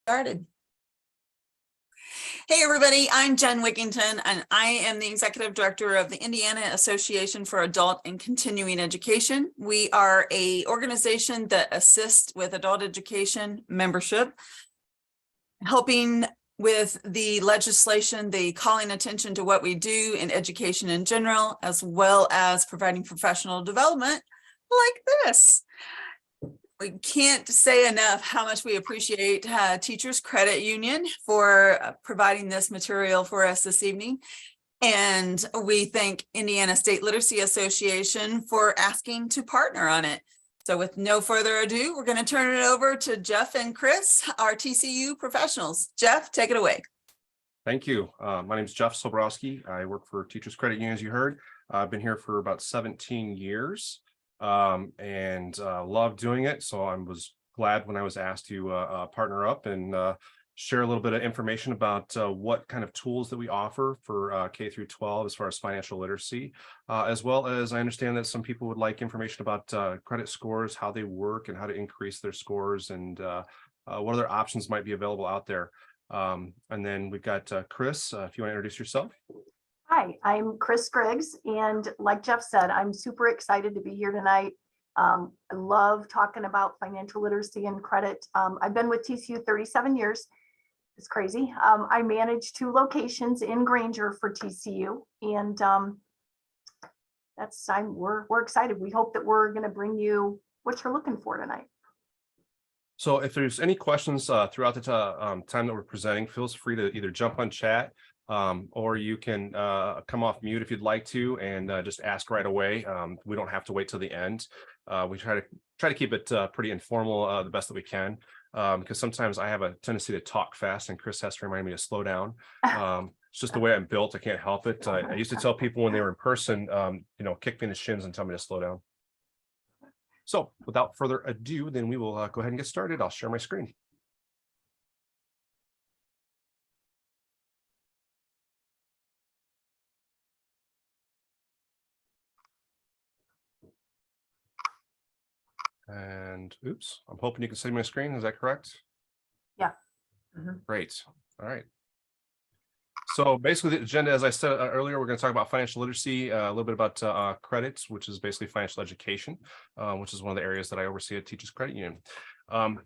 Started. Hey everybody, I'm Jen Wickington and I am the Executive Director of the Indiana Association for Adult and Continuing Education. We are an organization that assists with adult education membership, helping with the legislation, the calling attention to what we do in education in general, as well as providing professional development like this. We can't say enough how much we appreciate Teachers Credit Union for providing this material for us this evening. And we thank Indiana State Literacy Association for asking to partner on it. So with no further ado, we're going to turn it over to Jeff and Chris, our TCU professionals. Jeff, take it away. Thank you. My name is Jeff Sobrowski. I work for Teachers Credit Union, as you heard. I've been here for about 17 years. And love doing it. So I was glad when I was asked to partner up and share a little bit of information about what kind of tools that we offer for K through 12 as far as financial literacy, as well as I understand that some people would like information about credit scores, how they work and how to increase their scores, and what other options might be available out there. And then we've got Chris, if you want to introduce yourself. Hi, I'm Chris Griggs, and like Jeff said, I'm super excited to be here tonight. I love talking about financial literacy and credit. I've been with TCU 37 years. It's crazy. I manage 2 locations in Granger for TCU, and we're excited. We hope that we're going to bring you what you're looking for tonight. So if there's any questions throughout the time that we're presenting, feel free to either jump on chat, or you can come off mute if you'd like to and just ask right away. We don't have to wait till the end. We try to keep it pretty informal the best that we can, because sometimes I have a tendency to talk fast and Chris has to remind me to slow down. It's just the way I'm built. I can't help it. I used to tell people when they were in person, kick me in the shins and tell me to slow down. So without further ado, then we will go ahead and get started. I'll share my screen. And oops, I'm hoping you can see my screen. Is that correct? Yeah. Great. All right. So basically the agenda, as I said earlier, we're going to talk about financial literacy, a little bit about credits, which is basically financial education, which is one of the areas that I oversee at Teachers Credit Union.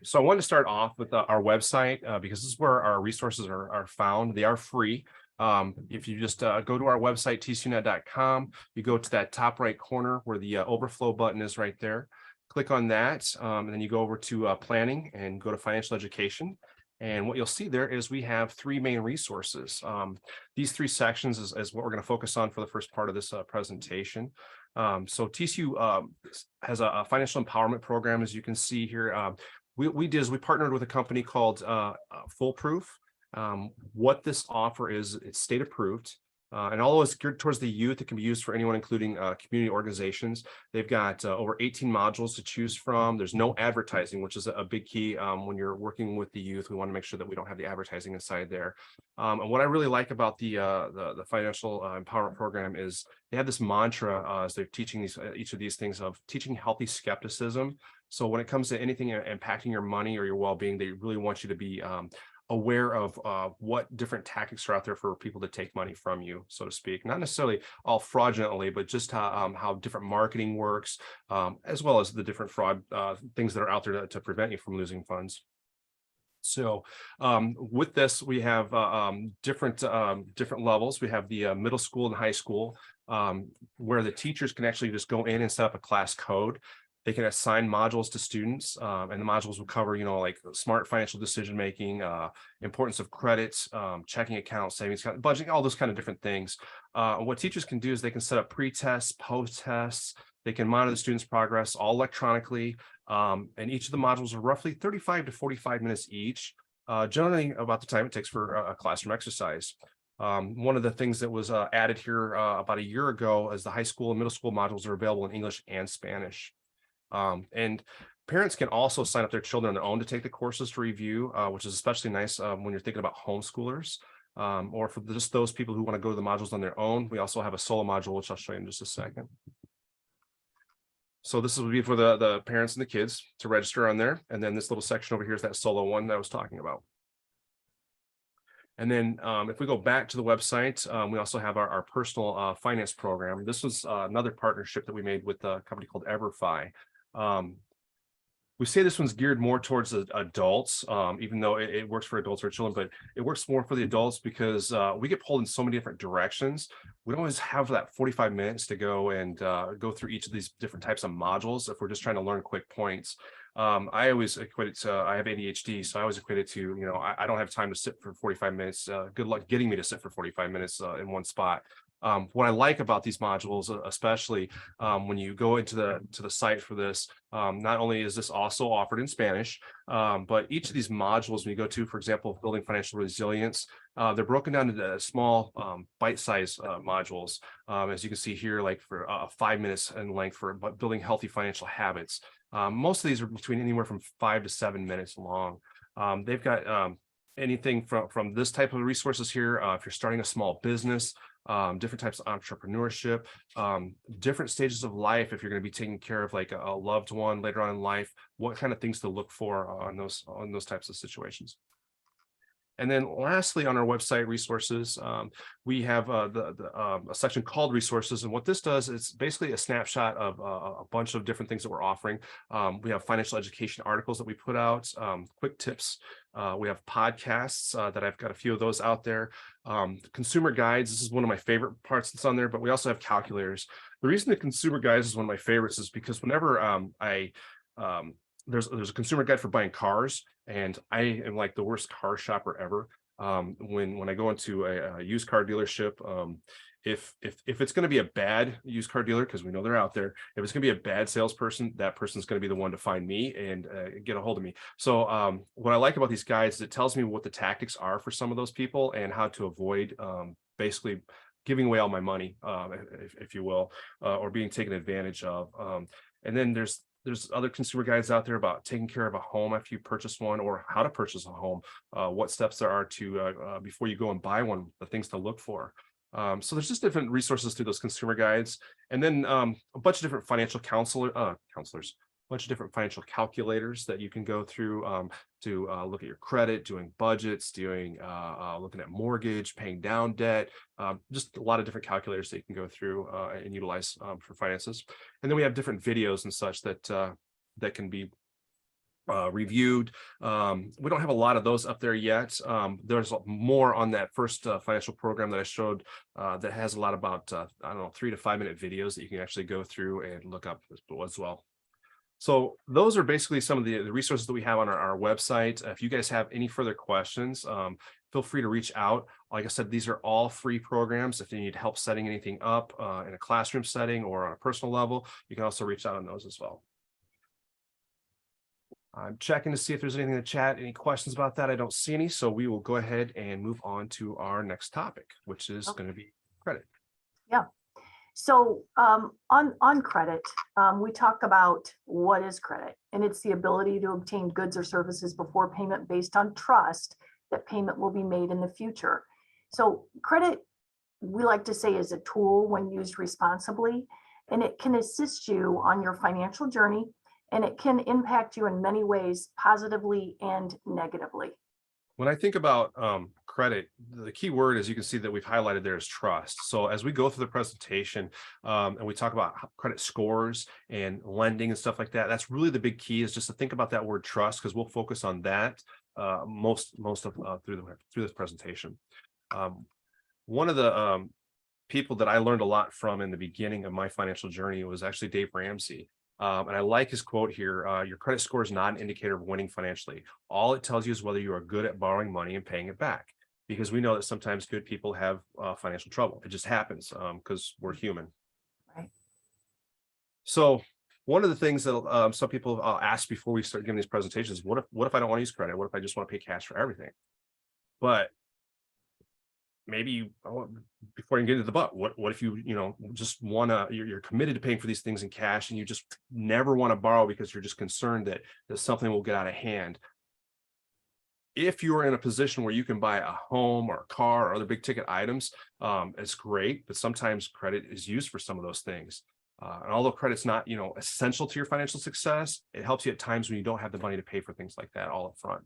So I wanted to start off with our website because this is where our resources are found. They are free. If you just go to our website, tcunet.com, you go to that top right corner where the overflow button is right there. Click on that, and then you go over to planning and go to financial education. And what you'll see there is we have 3 main resources. These 3 sections is what we're going to focus on for the first part of this presentation. So TCU has a financial empowerment program, as you can see here. We partnered with a company called Foolproof. What this offer is, it's state approved. And although it's geared towards the youth, it can be used for anyone, including community organizations. They've got over 18 modules to choose from. There's no advertising, which is a big key when you're working with the youth. We want to make sure that we don't have the advertising inside there. And what I really like about the financial empowerment program is they have this mantra as they're teaching each of these things of teaching healthy skepticism. So when it comes to anything impacting your money or your well-being, they really want you to be aware of what different tactics are out there for people to take money from you, so to speak. Not necessarily all fraudulently, but just how different marketing works, as well as the different fraud things that are out there to prevent you from losing funds. So with this, we have different levels. We have the middle school and high school, where the teachers can actually just go in and set up a class code. They can assign modules to students, and the modules will cover, like smart financial decision making, importance of credits, checking accounts, savings account, budgeting, all those kind of different things. What teachers can do is they can set up pre-tests, post-tests. They can monitor the students' progress all electronically, and each of the modules are roughly 35 to 45 minutes each, generally about the time it takes for a classroom exercise. One of the things that was added here about a year ago is the high school and middle school modules are available in English and Spanish. And parents can also sign up their children on their own to take the courses to review, which is especially nice when you're thinking about homeschoolers, or for just those people who want to go to the modules on their own. We also have a solo module, which I'll show you in just a second. So this will be for the parents and the kids to register on there. And then this little section over here is that solo one that I was talking about. And then if we go back to the website, we also have our personal finance program. This was another partnership that we made with a company called EverFi. We say this one's geared more towards the adults, even though it works for adults or children, but it works more for the adults because we get pulled in so many different directions. We don't always have that 45 minutes to go and go through each of these different types of modules if we're just trying to learn quick points. I always equate it to, I have ADHD, so I always equate it to, you know, I don't have time to sit for 45 minutes. Good luck getting me to sit for 45 minutes in one spot. What I like about these modules, especially when you go into the site for this, not only is this also offered in Spanish, but each of these modules, when you go to, for example, building financial resilience, they're broken down into small bite-sized modules. As you can see here, like for 5 minutes in length for building healthy financial habits. Most of these are between anywhere from 5 to 7 minutes long. They've got anything from this type of resources here. If you're starting a small business, different types of entrepreneurship, different stages of life. If you're going to be taking care of like a loved one later on in life, what kind of things to look for on those types of situations. And then lastly, on our website resources, we have a section called resources. And what this does is basically a snapshot of a bunch of different things that we're offering. We have financial education articles that we put out, quick tips. We have podcasts that I've got a few of those out there. Consumer guides, this is one of my favorite parts that's on there, but we also have calculators. The reason the consumer guides is one of my favorites is because whenever there's a consumer guide for buying cars, and I am like the worst car shopper ever. When I go into a used car dealership, if it's going to be a bad used car dealer, because we know they're out there, if it's going to be a bad salesperson, that person's going to be the one to find me and get a hold of me. So what I like about these guides is it tells me what the tactics are for some of those people and how to avoid basically giving away all my money, if you will, or being taken advantage of. And then there's other consumer guides out there about taking care of a home after you purchase one, or how to purchase a home, what steps there are to before you go and buy one, the things to look for. So there's just different resources through those consumer guides, and then a bunch of different financial counselors, a bunch of different financial calculators that you can go through to look at your credit, doing budgets, doing looking at mortgage, paying down debt, just a lot of different calculators that you can go through and utilize for finances. And then we have different videos and such that can be reviewed. We don't have a lot of those up there yet. There's more on that first financial program that I showed that has a lot about, I don't know, 3 to 5 minute videos that you can actually go through and look up as well. So those are basically some of the resources that we have on our website. If you guys have any further questions, feel free to reach out. Like I said, these are all free programs. If you need help setting anything up in a classroom setting or on a personal level, you can also reach out on those as well. I'm checking to see if there's anything in the chat, any questions about that. I don't see any, so we will go ahead and move on to our next topic, which is going to be credit. Yeah. So on credit, we talk about what is credit, and it's the ability to obtain goods or services before payment based on trust that payment will be made in the future. So credit, we like to say, is a tool when used responsibly, and it can assist you on your financial journey, and it can impact you in many ways, positively and negatively. When I think about credit, the key word, as you can see that we've highlighted there, is trust. So as we go through the presentation and we talk about credit scores and lending and stuff like that, that's really the big key, is just to think about that word trust, because we'll focus on that most of through this presentation. One of the people that I learned a lot from in the beginning of my financial journey was actually Dave Ramsey. And I like his quote here: your credit score is not an indicator of winning financially. All it tells you is whether you are good at borrowing money and paying it back, because we know that sometimes good people have financial trouble. It just happens because we're human. Right. So one of the things that some people ask before we start giving these presentations, what if I don't want to use credit? What if I just want to pay cash for everything? But maybe before you get into the but, what if you just want to, you're committed to paying for these things in cash, and you just never want to borrow because you're just concerned that something will get out of hand. If you're in a position where you can buy a home or a car or other big ticket items, it's great, but sometimes credit is used for some of those things. And although credit's not, essential to your financial success, it helps you at times when you don't have the money to pay for things like that all up front.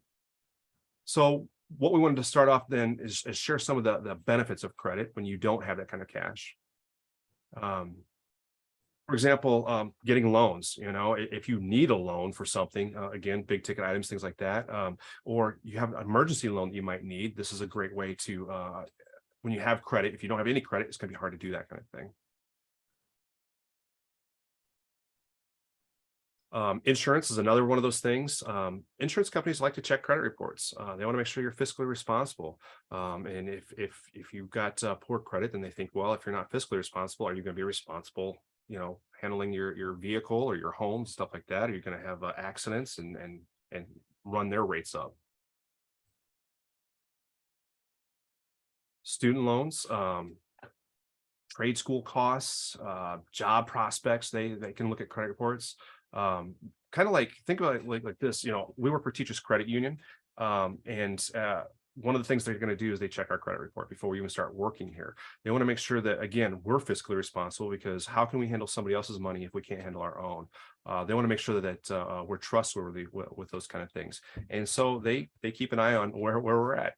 So what we wanted to start off then is share some of the benefits of credit when you don't have that kind of cash. For example, getting loans, if you need a loan for something, again, big ticket items, things like that, or you have an emergency loan that you might need, this is a great way to, when you have credit, if you don't have any credit, it's going to be hard to do that kind of thing. Insurance is another one of those things. Insurance companies like to check credit reports. They want to make sure you're fiscally responsible. And if you've got poor credit, then they think, well, if you're not fiscally responsible, are you going to be responsible, handling your vehicle or your home, stuff like that? Are you going to have accidents and run their rates up? Student loans, trade school costs, job prospects, they can look at credit reports. Kind of like, think about it like this, we work for Teachers Credit Union, and one of the things they're going to do is they check our credit report before we even start working here. They want to make sure that, again, we're fiscally responsible, because how can we handle somebody else's money if we can't handle our own? They want to make sure that we're trustworthy with those kind of things. And so they keep an eye on where we're at.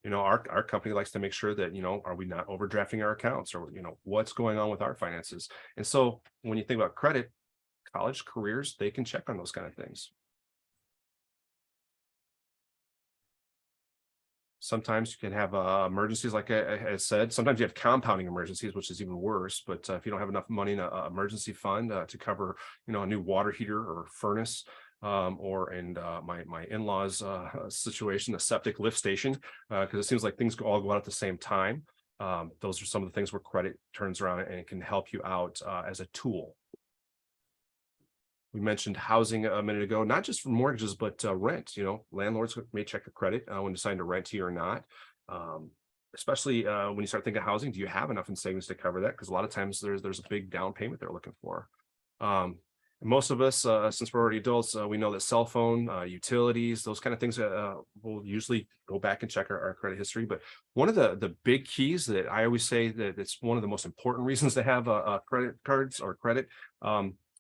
Our company likes to make sure that, are we not overdrafting our accounts, or, what's going on with our finances? And so when you think about credit, college careers, they can check on those kind of things. Sometimes you can have emergencies, like I said. Sometimes you have compounding emergencies, which is even worse. But if you don't have enough money in an emergency fund to cover, a new water heater or furnace, or my in-laws situation, a septic lift station, because it seems like things all go out at the same time. Those are some of the things where credit turns around and it can help you out as a tool. We mentioned housing a minute ago, not just for mortgages, but rent. Landlords may check your credit when deciding to rent to you or not. Especially when you start thinking of housing, do you have enough in savings to cover that? Because a lot of times there's a big down payment they're looking for. Most of us, since we're already adults, we know that cell phone, utilities, those kind of things we'll usually go back and check our credit history. But one of the big keys that I always say that it's one of the most important reasons to have credit cards or credit.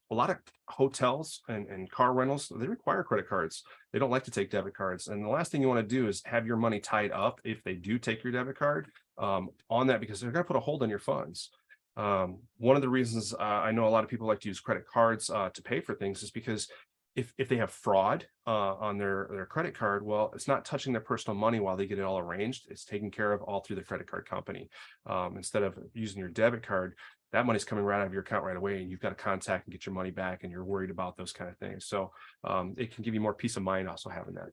A lot of hotels and car rentals, they require credit cards. They don't like to take debit cards. And the last thing you want to do is have your money tied up if they do take your debit card on that, because they're going to put a hold on your funds. One of the reasons I know a lot of people like to use credit cards to pay for things is because if they have fraud on their credit card, well, it's not touching their personal money while they get it all arranged. It's taken care of all through the credit card company. Instead of using your debit card, that money's coming right out of your account right away, and you've got to contact and get your money back, and you're worried about those kind of things. So it can give you more peace of mind also having that.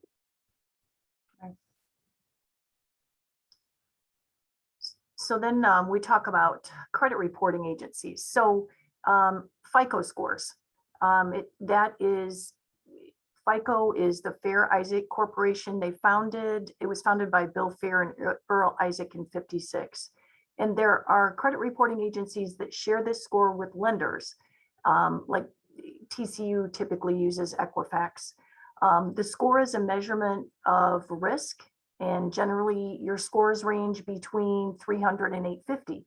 So then we talk about credit reporting agencies. So FICO scores. FICO is the Fair Isaac Corporation. It was founded by Bill Fair and Earl Isaac in '56. And there are credit reporting agencies that share this score with lenders, like TCU typically uses Equifax. The score is a measurement of risk, and generally your scores range between 300 and 850.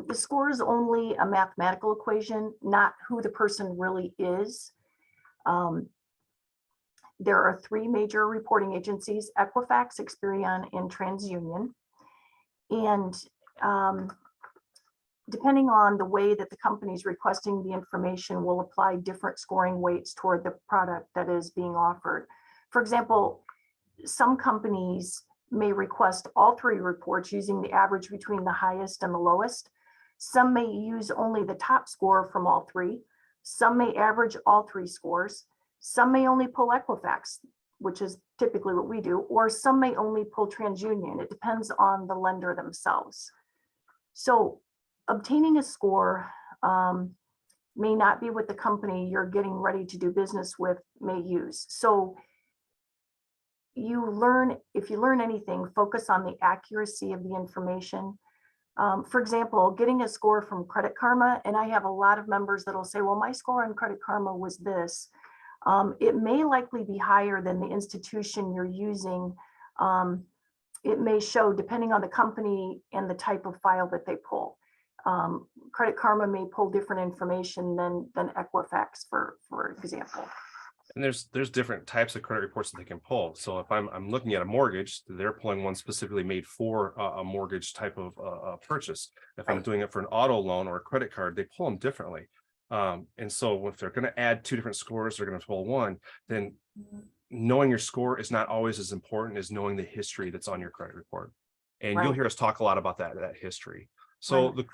The score is only a mathematical equation, not who the person really is. There are three major reporting agencies: Equifax, Experian, and TransUnion. And depending on the way that the company is requesting the information, will apply different scoring weights toward the product that is being offered. For example, some companies may request all three reports using the average between the highest and the lowest. Some may use only the top score from all three. Some may average all three scores. Some may only pull Equifax, which is typically what we do, or some may only pull TransUnion. It depends on the lender themselves. So obtaining a score may not be what the company you're getting ready to do business with may use. So if you learn anything, focus on the accuracy of the information. For example, getting a score from Credit Karma, and I have a lot of members that will say, well, my score on Credit Karma was this. It may likely be higher than the institution you're using. It may show, depending on the company and the type of file that they pull. Credit Karma may pull different information than Equifax, for example. And there's different types of credit reports that they can pull. So if I'm looking at a mortgage, they're pulling one specifically made for a mortgage type of purchase. If I'm Right. doing it for an auto loan or a credit card, they pull them differently. And so if they're going to add two different scores, they're going to pull one. Then knowing your score is not always as important as knowing the history that's on your credit report. And you'll Right. hear us talk a lot about that history. So Right.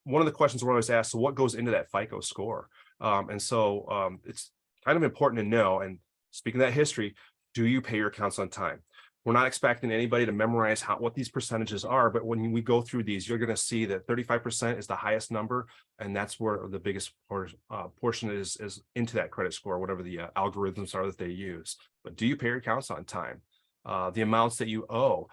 one of the questions we're always asked, so what goes into that FICO score? It's kind of important to know. And speaking of that history, do you pay your accounts on time? We're not expecting anybody to memorize what these percentages are, but when we go through these, you're going to see that 35% is the highest number, and that's where the biggest portion is into that credit score, whatever the algorithms are that they use. But do you pay your accounts on time? The amounts that you owe.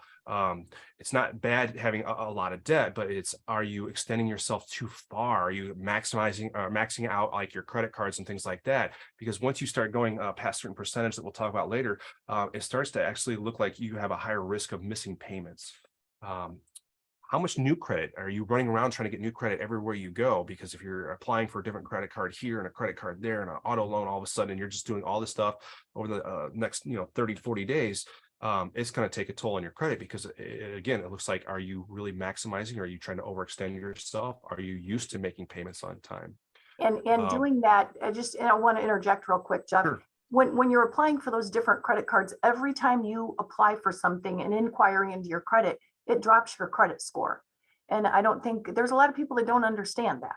It's not bad having a lot of debt, but are you extending yourself too far? Are you maxing out like your credit cards and things like that? Because once you start going past certain percentage that we'll talk about later, it starts to actually look like you have a higher risk of missing payments. How much new credit are you running around trying to get new credit everywhere you go? Because if you're applying for a different credit card here and a credit card there and an auto loan, all of a sudden you're just doing all this stuff over the next 30, 40 days. It's going to take a toll on your credit because again, it looks like, are you really maximizing? Or are you trying to overextend yourself? Are you used to making payments on time? And doing that, I want to interject real quick, Jeff. Sure. When you're applying for those different credit cards, every time you apply for something, an inquiry into your credit, it drops your credit score. And I don't think there's a lot of people that don't understand that.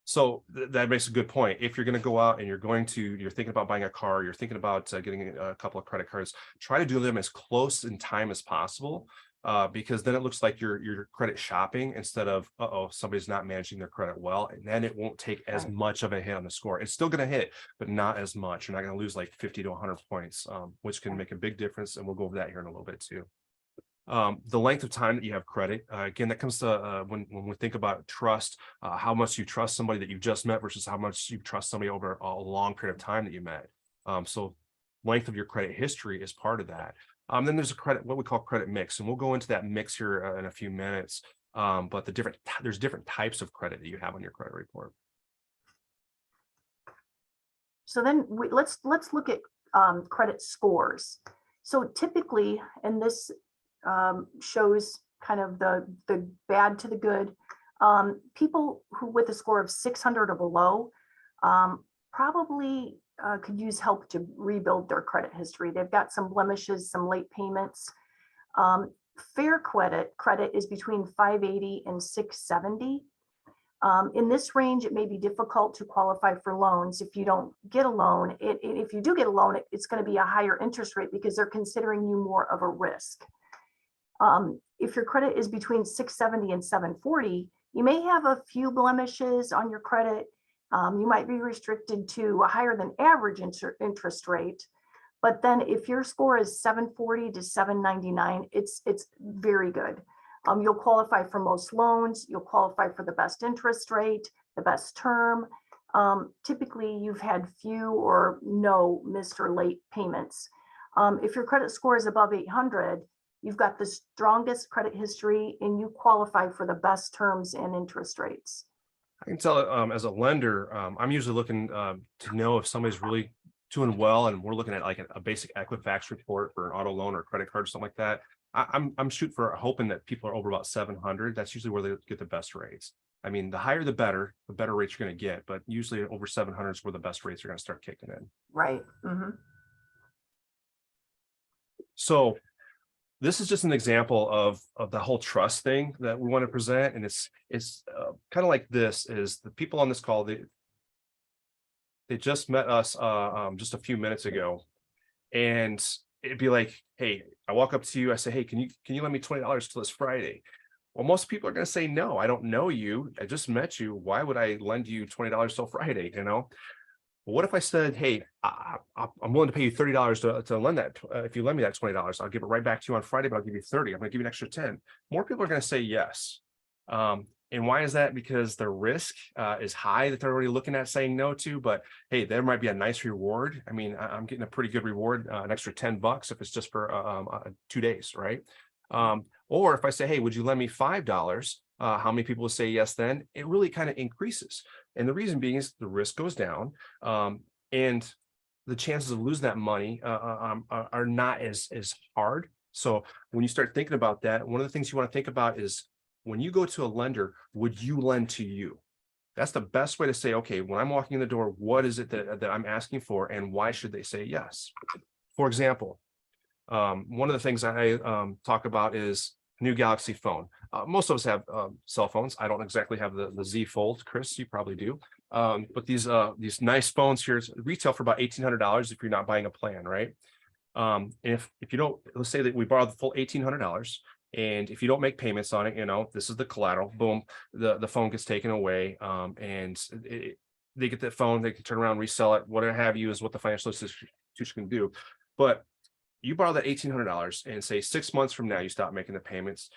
So that makes a good point. If you're going to go out and you're thinking about buying a car, you're thinking about getting a couple of credit cards, try to do them as close in time as possible, because then it looks like you're credit shopping instead of, somebody's not managing their credit well, and then it won't take as much of a hit on the score. It's still going to hit, but not as much. You're not going to lose like 50 to 100 points, which can make a big difference. And we'll go over that here in a little bit too. The length of time that you have credit, again, that comes to when we think about trust, how much you trust somebody that you just met versus how much you trust somebody over a long period of time that you met. So length of your credit history is part of that. Then there's what we call credit mix, and we'll go into that mix here in a few minutes. But there's different types of credit that you have on your credit report. So then let's look at credit scores. So typically, and this shows kind of the bad to the good. People who with a score of 600 or below probably could use help to rebuild their credit history. They've got some blemishes, some late payments. Fair credit is between 580 and 670. In this range, it may be difficult to qualify for loans if you don't get a loan. If you do get a loan, it's going to be a higher interest rate because they're considering you more of a risk. If your credit is between 670 and 740, you may have a few blemishes on your credit. You might be restricted to a higher than average interest rate. But then if your score is 740 to 799, it's very good. You'll qualify for most loans. You'll qualify for the best interest rate, the best term. Typically, you've had few or no missed or late payments. If your credit score is above 800, you've got the strongest credit history and you qualify for the best terms and interest rates. I can tell as a lender, I'm usually looking to know if somebody's really doing well, and we're looking at like a basic Equifax report for an auto loan or credit card or something like that. I'm shooting for hoping that people are over about 700. That's usually where they get the best rates. I mean, the higher the better rates you're going to get, but usually over 700 is where the best rates are going to start kicking in. Right. Mm-hmm. So this is just an example of the whole trust thing that we want to present. And it's kind of like this is the people on this call, they just met us just a few minutes ago. And it'd be like, hey, I walk up to you, I say, hey, can you lend me $20 till this Friday? Well, most people are going to say, no, I don't know you. I just met you. Why would I lend you $20 till Friday? Well, what if I said, hey, I'm willing to pay you $30 to lend that. If you lend me that $20, I'll give it right back to you on Friday, but I'll give you 30. I'm going to give you an extra 10. More people are going to say yes. And why is that? Because the risk is high that they're already looking at saying no to, but hey, there might be a nice reward. I mean, I'm getting a pretty good reward, an extra $10 if it's just for 2 days, right? Or if I say, hey, would you lend me $5? How many people will say yes then? It really kind of increases. And the reason being is the risk goes down. And the chances of losing that money are not as hard. So when you start thinking about that, one of the things you want to think about is when you go to a lender, would you lend to you? That's the best way to say, okay, when I'm walking in the door, what is it that I'm asking for, and why should they say yes? For example, one of the things I talk about is new Galaxy phone. Most of us have cell phones. I don't exactly have the Z Fold. Chris, you probably do. But these nice phones here retail for about $1,800 if you're not buying a plan, right? If you don't, let's say that we borrow the full $1,800, and if you don't make payments on it, this is the collateral. Boom, the phone gets taken away, and they get that phone. They can turn around, resell it, whatever have you, is what the financial institution can do. But you borrow that $1,800 and say 6 months from now you stop making the payments.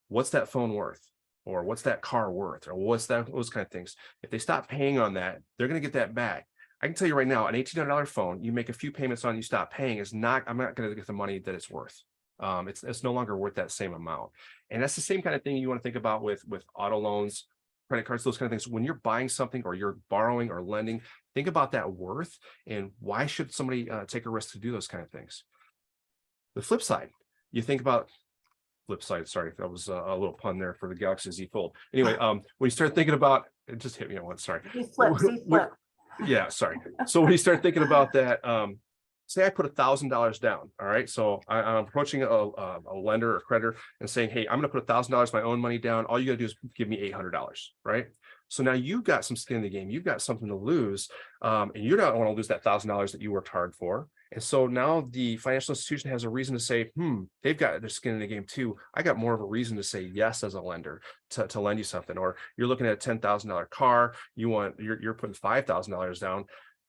What's that phone worth? Or what's that car worth? Or what's that, those kind of things. If they stop paying on that, they're going to get that back. I can tell you right now, an $1,800 phone, you make a few payments on, you stop paying, I'm not going to get the money that it's worth. It's no longer worth that same amount. And that's the same kind of thing you want to think about with auto loans, credit cards, those kind of things. When you're buying something or you're borrowing or lending, think about that worth and why should somebody take a risk to do those kind of things. The flip side, you think about sorry, that was a little pun there for the Galaxy Z Fold. Anyway, when you start thinking about, it just hit me on one, sorry. Z Flip. Yeah, sorry. So when you start thinking about that, say I put $1,000 down. All right. So I'm approaching a lender or creditor and saying, hey, I'm going to put $1,000 my own money down. All you got to do is give me $800. Right. So now you've got some skin in the game. You've got something to lose. And you don't want to lose that $1,000 that you worked hard for. And so now the financial institution has a reason to say, they've got their skin in the game too. I got more of a reason to say yes as a lender to lend you something. Or you're looking at a $10,000 car, you're putting $5,000 down.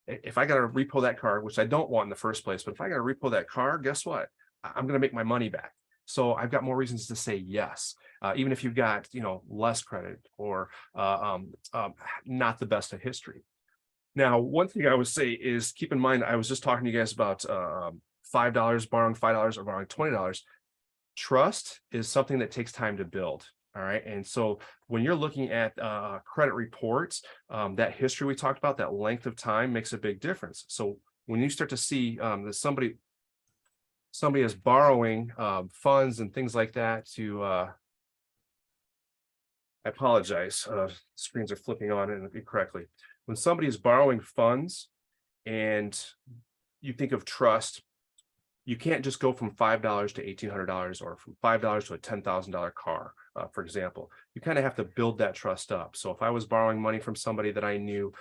If I got to repo that car, which I don't want in the first place, but if I got to repo that car, guess what? I'm going to make my money back. So I've got more reasons to say yes, even if you've got less credit or not the best of history. Now, one thing I would say is keep in mind, I was just talking to you guys about $5, borrowing $5 or borrowing $20. Trust is something that takes time to build. All right. And so when you're looking at credit reports, that history we talked about, that length of time makes a big difference. So when you start to see that somebody is borrowing funds and things like that to, I apologize, screens are flipping on incorrectly. When somebody is borrowing funds and you think of trust, you can't just go from $5 to $1,800 or from $5 to a $10,000 car, for example. You kind of have to build that trust up. So if I was borrowing money from somebody that I knew,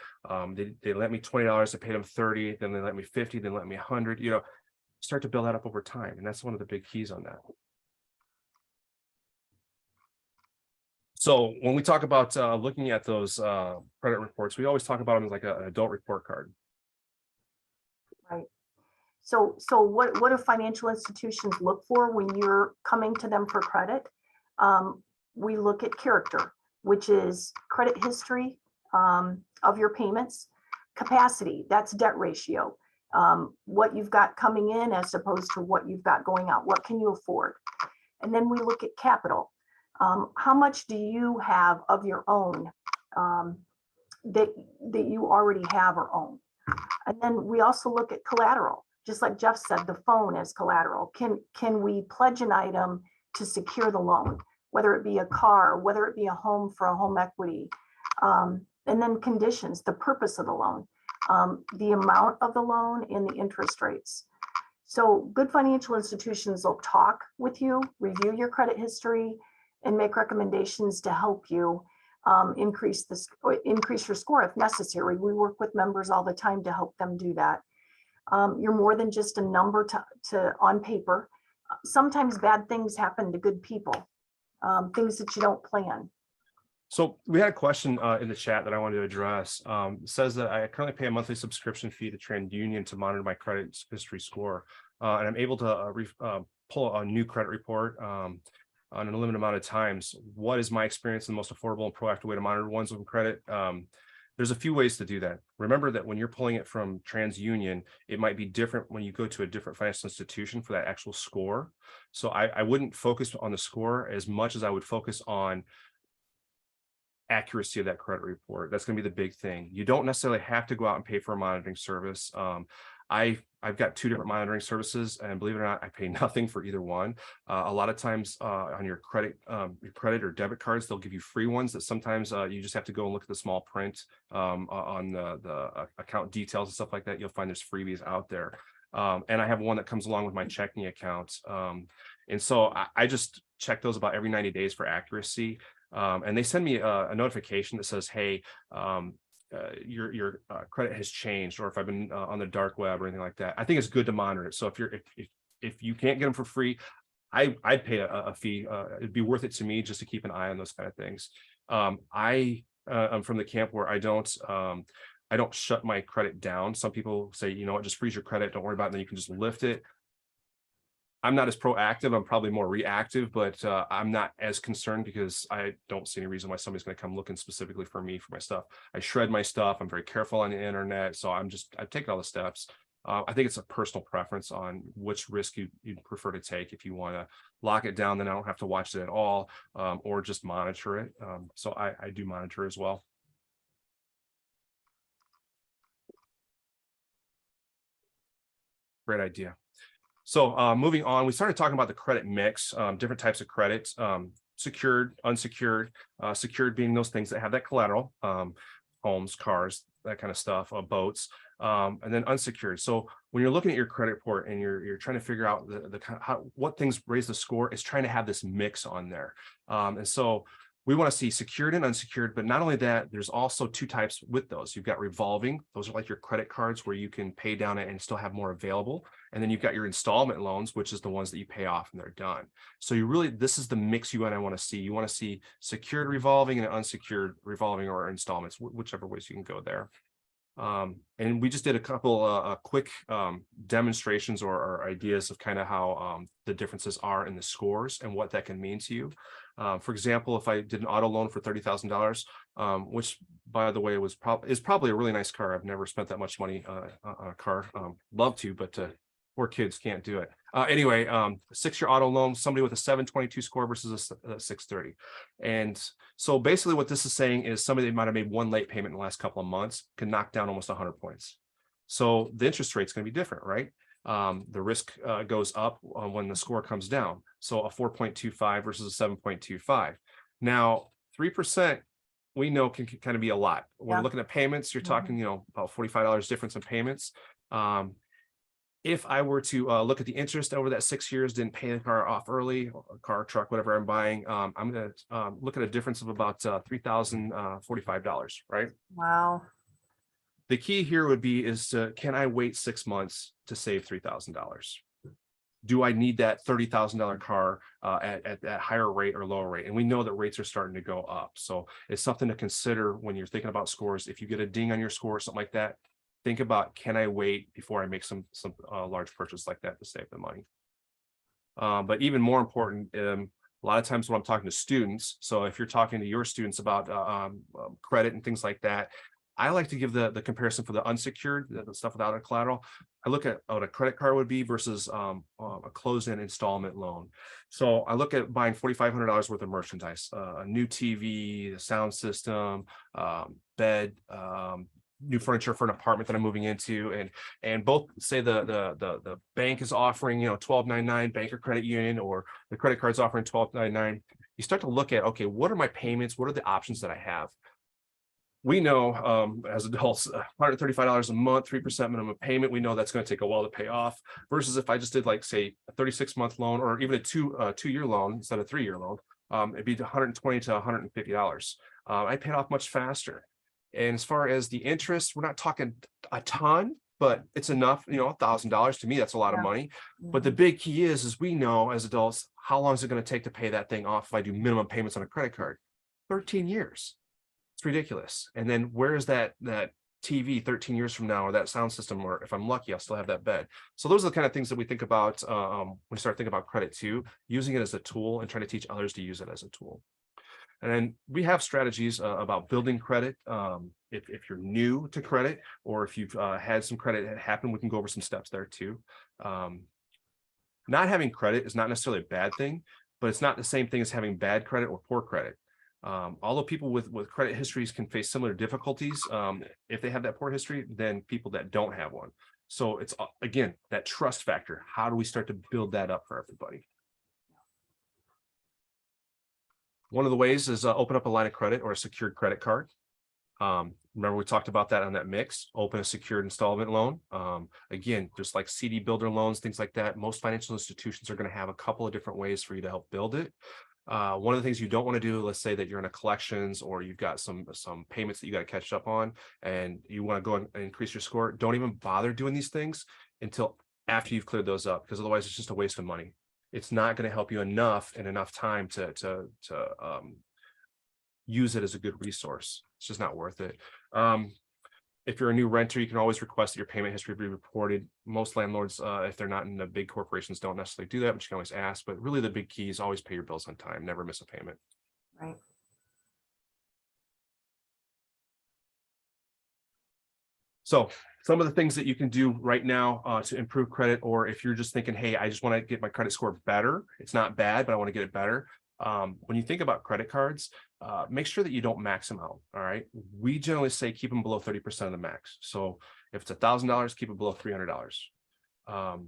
they lent me $20, I paid them $30, then they lent me $50, then lent me $100, start to build that up over time. And that's one of the big keys on that. So when we talk about looking at those credit reports, we always talk about them as like an adult report card. Right. So what do financial institutions look for when you're coming to them for credit? We look at character, which is credit history of your payments, capacity, that's debt ratio, what you've got coming in as opposed to what you've got going out, what can you afford? And then we look at capital. How much do you have of your own that you already have or own? And then we also look at collateral, just like Jeff said, the phone as collateral. Can we pledge an item to secure the loan, whether it be a car, whether it be a home for a home equity, and then conditions, the purpose of the loan, the amount of the loan, and the interest rates. So good financial institutions will talk with you, review your credit history, and make recommendations to help you increase your score if necessary. We work with members all the time to help them do that. You're more than just a number to on paper. Sometimes bad things happen to good people, things that you don't plan. So we had a question in the chat that I wanted to address. It says that I currently pay a monthly subscription fee to TransUnion to monitor my credit history score, and I'm able to pull a new credit report on an unlimited amount of times. What is my experience and the most affordable and proactive way to monitor one's own credit? There's a few ways to do that. Remember that when you're pulling it from TransUnion, it might be different when you go to a different financial institution for that actual score. So I wouldn't focus on the score as much as I would focus on accuracy of that credit report. That's going to be the big thing. You don't necessarily have to go out and pay for a monitoring service. I've got two different monitoring services, and believe it or not, I pay nothing for either one. A lot of times on your credit or debit cards, they'll give you free ones that sometimes you just have to go and look at the small print on the account details and stuff like that. You'll find there's freebies out there. And I have one that comes along with my checking account. And so I just check those about every 90 days for accuracy. And they send me a notification that says, hey, your credit has changed, or if I've been on the dark web or anything like that. I think it's good to monitor it. So if you can't get them for free, I'd pay a fee. It'd be worth it to me just to keep an eye on those kind of things. I'm from the camp where I don't shut my credit down. Some people say, you know what, just freeze your credit, don't worry about it, and then you can just lift it. I'm not as proactive. I'm probably more reactive, but I'm not as concerned because I don't see any reason why somebody's going to come looking specifically for me for my stuff. I shred my stuff. I'm very careful on the internet. So I've taken all the steps. I think it's a personal preference on which risk you prefer to take. If you want to lock it down, then I don't have to watch it at all, or just monitor it. So I do monitor as well. Great idea. So moving on, we started talking about the credit mix, different types of credits, secured, unsecured, secured being those things that have that collateral, homes, cars, that kind of stuff, boats, and then unsecured. So when you're looking at your credit report and you're trying to figure out what things raise the score, is trying to have this mix on there. And so we want to see secured and unsecured, but not only that, there's also two types with those. You've got revolving. Those are like your credit cards where you can pay down it and still have more available. And then you've got your installment loans, which is the ones that you pay off and they're done. So this is the mix you want to see. You want to see secured revolving and unsecured revolving, or installments, whichever ways you can go there. And we just did a couple quick demonstrations or ideas of kind of how the differences are in the scores and what that can mean to you. For example, if I did an auto loan for $30,000, which by the way is probably a really nice car. I've never spent that much money on a car. Love to, but poor kids can't do it. Anyway, 6-year auto loan, somebody with a 722 score versus a 630. And so basically what this is saying is somebody that might have made one late payment in the last couple of months can knock down almost 100 points. So the interest rate is going to be different, right? The risk goes up when the score comes down. So a 4.25 versus a 7.25. Now, 3%, we know can kind of be a lot. When we're looking at payments, you're talking, about $45 difference in payments. If I were to look at the interest over that 6 years, didn't pay the car off early, or car, truck, whatever I'm buying, I'm going to look at a difference of about $3,045, right? Wow. The key here would be can I wait 6 months to save $3,000? Do I need that $30,000 car at that higher rate or lower rate? And we know that rates are starting to go up. So it's something to consider when you're thinking about scores. If you get a ding on your score or something like that, think about, can I wait before I make some large purchase like that to save the money? But even more important, a lot of times when I'm talking to students, so if you're talking to your students about credit and things like that, I like to give the comparison for the unsecured, the stuff without a collateral. I look at what a credit card would be versus a closed-end installment loan. So I look at buying $4,500 worth of merchandise, a new TV, a sound system, bed, new furniture for an apartment that I'm moving into, and both say the bank is offering $12.99, bank or credit union, or the credit card's offering $12.99. You start to look at, okay, what are my payments? What are the options that I have? We know as adults, $135 a month, 3% minimum payment. We know that's going to take a while to pay off. Versus if I just did, like, say, a 36-month loan, or even a two-year loan instead of a 3-year loan, it'd be $120 to $150. I paid off much faster. And as far as the interest, we're not talking a ton, but it's enough. $1,000 to me, that's a lot of money. But the big key is we know as adults, how long is it going to take to pay that thing off if I do minimum payments on a credit card? 13 years. It's ridiculous. And then where is that TV 13 years from now, or that sound system, or if I'm lucky, I'll still have that bed. So those are the kind of things that we think about when we start thinking about credit too, using it as a tool and trying to teach others to use it as a tool. And then we have strategies about building credit. If you're new to credit, or if you've had some credit happen, we can go over some steps there too. Not having credit is not necessarily a bad thing, but it's not the same thing as having bad credit or poor credit. Although people with credit histories can face similar difficulties if they have that poor history than people that don't have one. So it's again, that trust factor. How do we start to build that up for everybody? One of the ways is open up a line of credit or a secured credit card. Remember we talked about that on that mix, open a secured installment loan. Again, just like CD builder loans, things like that. Most financial institutions are going to have a couple of different ways for you to help build it. One of the things you don't want to do, let's say that you're in a collections or you've got some payments that you got to catch up on and you want to go and increase your score. Don't even bother doing these things until after you've cleared those up, because otherwise it's just a waste of money. It's not going to help you enough in enough time to use it as a good resource. It's just not worth it. If you're a new renter, you can always request that your payment history be reported. Most landlords, if they're not in the big corporations, don't necessarily do that, but you can always ask. But really the big key is always pay your bills on time, never miss a payment. Right. So some of the things that you can do right now to improve credit, or if you're just thinking, hey, I just want to get my credit score better. It's not bad, but I want to get it better. When you think about credit cards, make sure that you don't max them out. All right. We generally say keep them below 30% of the max. So if it's $1,000, keep it below $300.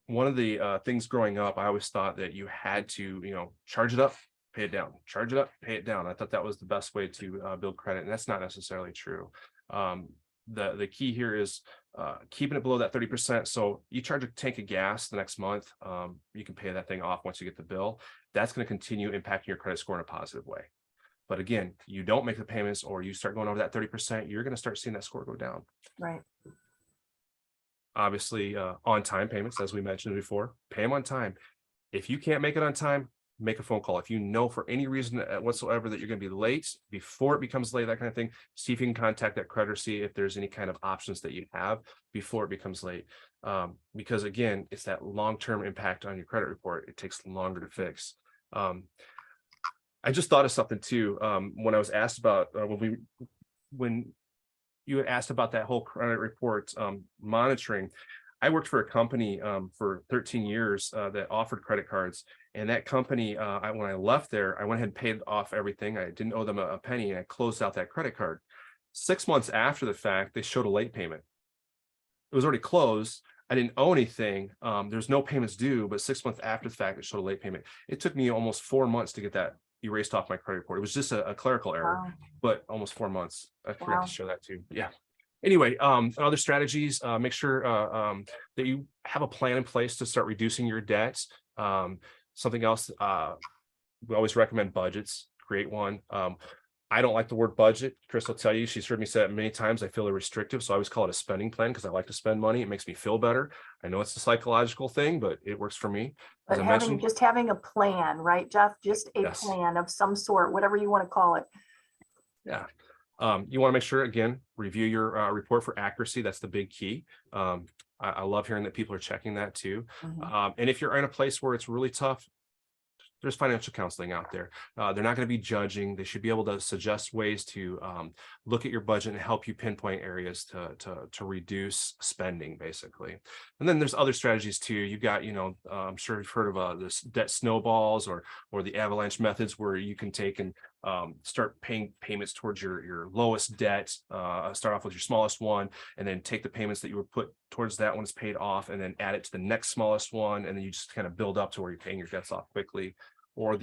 One of the things growing up, I always thought that you had to, charge it up, pay it down, charge it up, pay it down. I thought that was the best way to build credit. And that's not necessarily true. The key here is keeping it below that 30%. So you charge a tank of gas the next month, you can pay that thing off once you get the bill. That's going to continue impacting your credit score in a positive way. But again, you don't make the payments or you start going over that 30%, you're going to start seeing that score go down. Right. Obviously, on-time payments, as we mentioned before, pay them on time. If you can't make it on time, make a phone call. If you know for any reason whatsoever that you're going to be late, before it becomes late, that kind of thing, see if you can contact that creditor, see if there's any kind of options that you have before it becomes late. Because again, it's that long-term impact on your credit report. It takes longer to fix. I just thought of something too. When I was asked about when you had asked about that whole credit report monitoring, I worked for a company for 13 years that offered credit cards. And that company, when I left there, I went ahead and paid off everything. I didn't owe them a penny, and I closed out that credit card. 6 months after the fact, they showed a late payment. It was already closed. I didn't owe anything. There's no payments due, but 6 months after the fact, it showed a late payment. It took me almost 4 months to get that erased off my credit report. It was just a clerical error, Wow. but almost 4 months. I forgot Wow. to show that too. Yeah. Anyway, other strategies, make sure that you have a plan in place to start reducing your debts. Something else, we always recommend budgets, create one. I don't like the word budget. Chris will tell you, she's heard me say it many times. I feel it restrictive. So I always call it a spending plan because I like to spend money. It makes me feel better. I know it's a psychological thing, but it works for me. As But I mentioned, just having a plan, right, Jeff? Just a Yes. plan of some sort, whatever you want to call it. Yeah. You want to make sure, again, review your report for accuracy. That's the big key. I love hearing that people are checking that too. Mhm. And if you're in a place where it's really tough, there's financial counseling out there. They're not going to be judging. They should be able to suggest ways to look at your budget and help you pinpoint areas to reduce spending, basically. And then there's other strategies too. You've got, I'm sure you've heard of this debt snowballs or the avalanche methods, where you can take and start paying payments towards your lowest debt. Start off with your smallest one, and then take the payments that you would put towards that one is paid off, and then add it to the next smallest one, and then you just kind of build up to where you're paying your debts off quickly. Or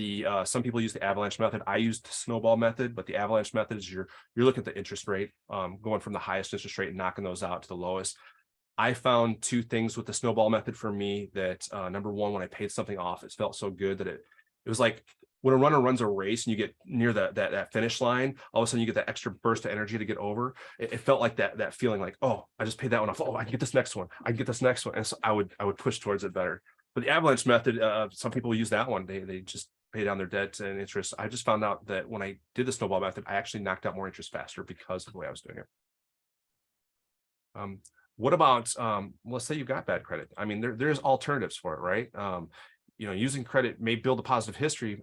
some people use the avalanche method. I use the snowball method, but the avalanche method is you're looking at the interest rate, going from the highest interest rate and knocking those out to the lowest. I found two things with the snowball method for me that number one, when I paid something off, it felt so good that it was like when a runner runs a race and you get near that finish line, all of a sudden you get that extra burst of energy to get over. It felt like that feeling like, oh, I just paid that one off. Oh, I can get this next one. I can get this next one. And so I would push towards it better. But the avalanche method, some people use that one. They just pay down their debt and interest. I just found out that when I did the snowball method, I actually knocked out more interest faster because of the way I was doing it. What about, let's say you've got bad credit. I mean, there's alternatives for it, right? Using credit may build a positive history,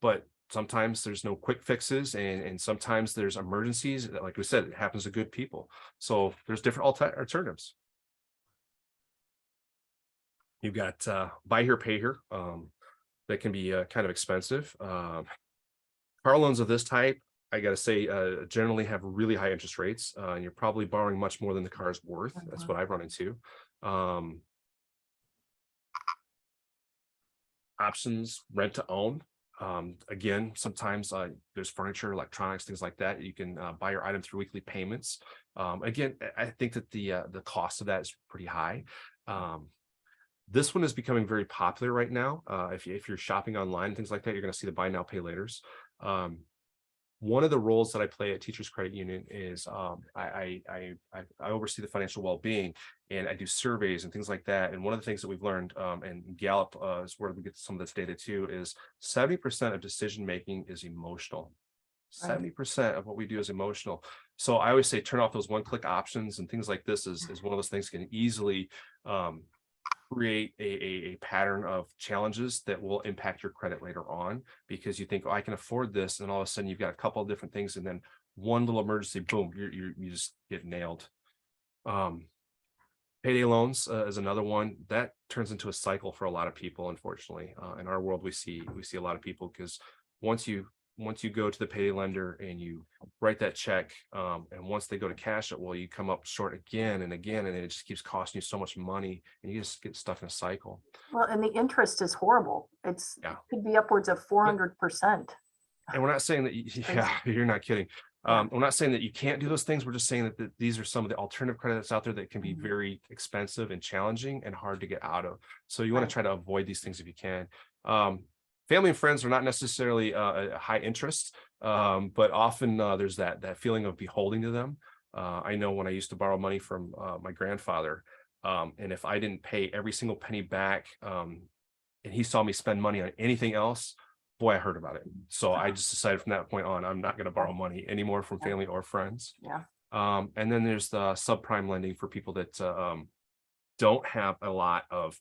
but sometimes there's no quick fixes, and sometimes there's emergencies. Like we said, it happens to good people. So there's different alternatives. You've got buy here, pay here. That can be kind of expensive. Car loans of this type, I gotta say, generally have really high interest rates, and you're probably borrowing much more than the car is worth. That's what I've run into. Options, rent to own. Again, sometimes there's furniture, electronics, things like that. You can buy your item through weekly payments. Again, I think that the cost of that is pretty high. This one is becoming very popular right now. If you're shopping online, things like that, you're going to see the buy now, pay laters. One of the roles that I play at Teachers Credit Union is I oversee the financial well-being, and I do surveys and things like that. And one of the things that we've learned, and Gallup is where we get some of this data too, is 70% of decision making is emotional. 70% of what we do is emotional. So I always say turn off those one-click options, and things like this is one of those things can easily create a pattern of challenges that will impact your credit later on, because you think, oh, I can afford this, and all of a sudden you've got a couple of different things, and then one little emergency, boom, you just get nailed. Payday loans is another one that turns into a cycle for a lot of people. Unfortunately, in our world, we see a lot of people, because once you go to the payday lender and you write that check, and once they go to cash it, well, you come up short again and again, and it just keeps costing you so much money, and you just get stuck in a cycle. Well, and the interest is horrible. It could be upwards of 400%. And we're not saying that, you're not kidding. We're not saying that you can't do those things. We're just saying that these are some of the alternative credits out there that can be very expensive and challenging and hard to get out of. So you want to try to avoid these things if you can. Family and friends are not necessarily a high interest, but often there's that feeling of beholding to them. I know when I used to borrow money from my grandfather, and if I didn't pay every single penny back, and he saw me spend money on anything else, boy, I heard about it. So I just decided from that point on, I'm not going to borrow money anymore from family or friends. And then there's the subprime lending for people that don't have a lot of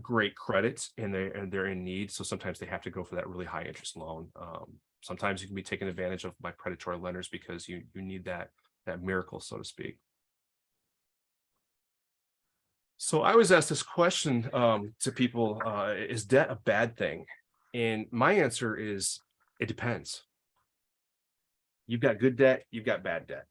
great credits, and they're in need. So sometimes they have to go for that really high interest loan. Sometimes you can be taking advantage of by predatory lenders because you need that miracle, so to speak. So I always ask this question to people, is debt a bad thing? And my answer is, it depends. You've got good debt, you've got bad debt.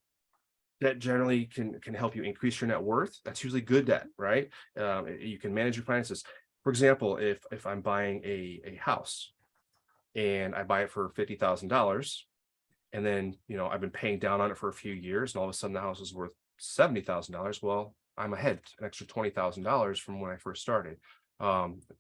Debt generally can help you increase your net worth. That's usually good debt, right? You can manage your finances. For example, if I'm buying a house and I buy it for $50,000, and then I've been paying down on it for a few years, and all of a sudden the house is worth $70,000. Well, I'm ahead an extra $20,000 from when I first started.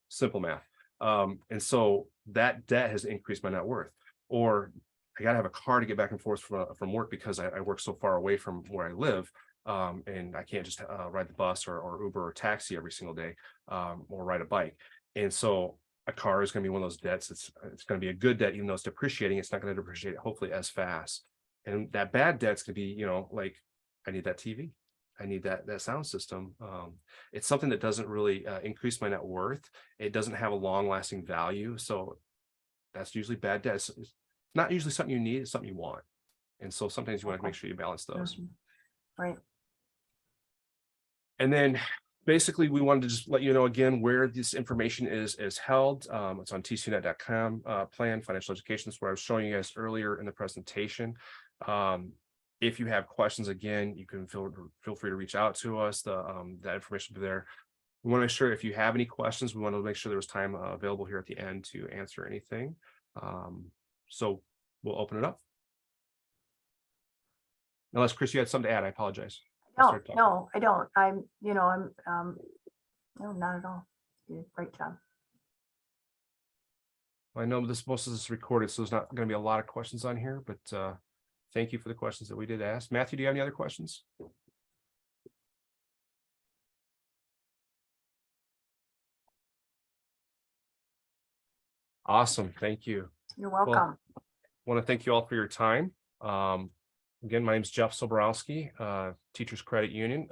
Simple math. And so that debt has increased my net worth. Or I got to have a car to get back and forth from work because I work so far away from where I live, and I can't just ride the bus or Uber or taxi every single day, or ride a bike. And so a car is going to be one of those debts. It's going to be a good debt, even though it's depreciating. It's not going to depreciate hopefully as fast. And that bad debt's going to be, like, I need that TV. I need that sound system. It's something that doesn't really increase my net worth. It doesn't have a long lasting value. So that's usually bad debt. It's not usually something you need, it's something you want. And so sometimes you want to make sure you balance those. Right. And then basically we wanted to just let you know again where this information is held. It's on tcunet.com, plan financial education. That's what I was showing you guys earlier in the presentation. If you have questions, again, you can feel free to reach out to us. That information will be there. We want to make sure if you have any questions, we want to make sure there was time available here at the end to answer anything. So we'll open it up. Unless Chris, you had something to add, I apologize. No, I don't. No, not at all. You did a great job. I know most of this is recorded, so there's not going to be a lot of questions on here, but thank you for the questions that we did ask. Matthew, do you have any other questions? Awesome. Thank you. You're welcome. Well, I want to thank you all for your time. Again, my name is Jeff Soborowski, Teachers Credit Union.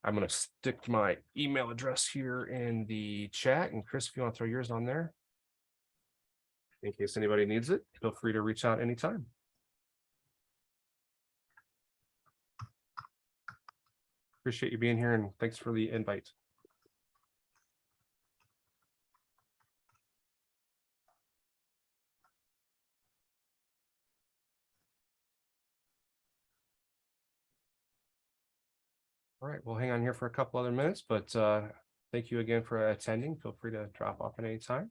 I'm going to stick my email address here in the chat. And Chris, if you want to throw yours on there, in case anybody needs it, feel free to reach out anytime. Appreciate you being here, and thanks for the invite. right, we'll hang on here for a couple other minutes, but thank you again for attending. Feel free to drop off at any time.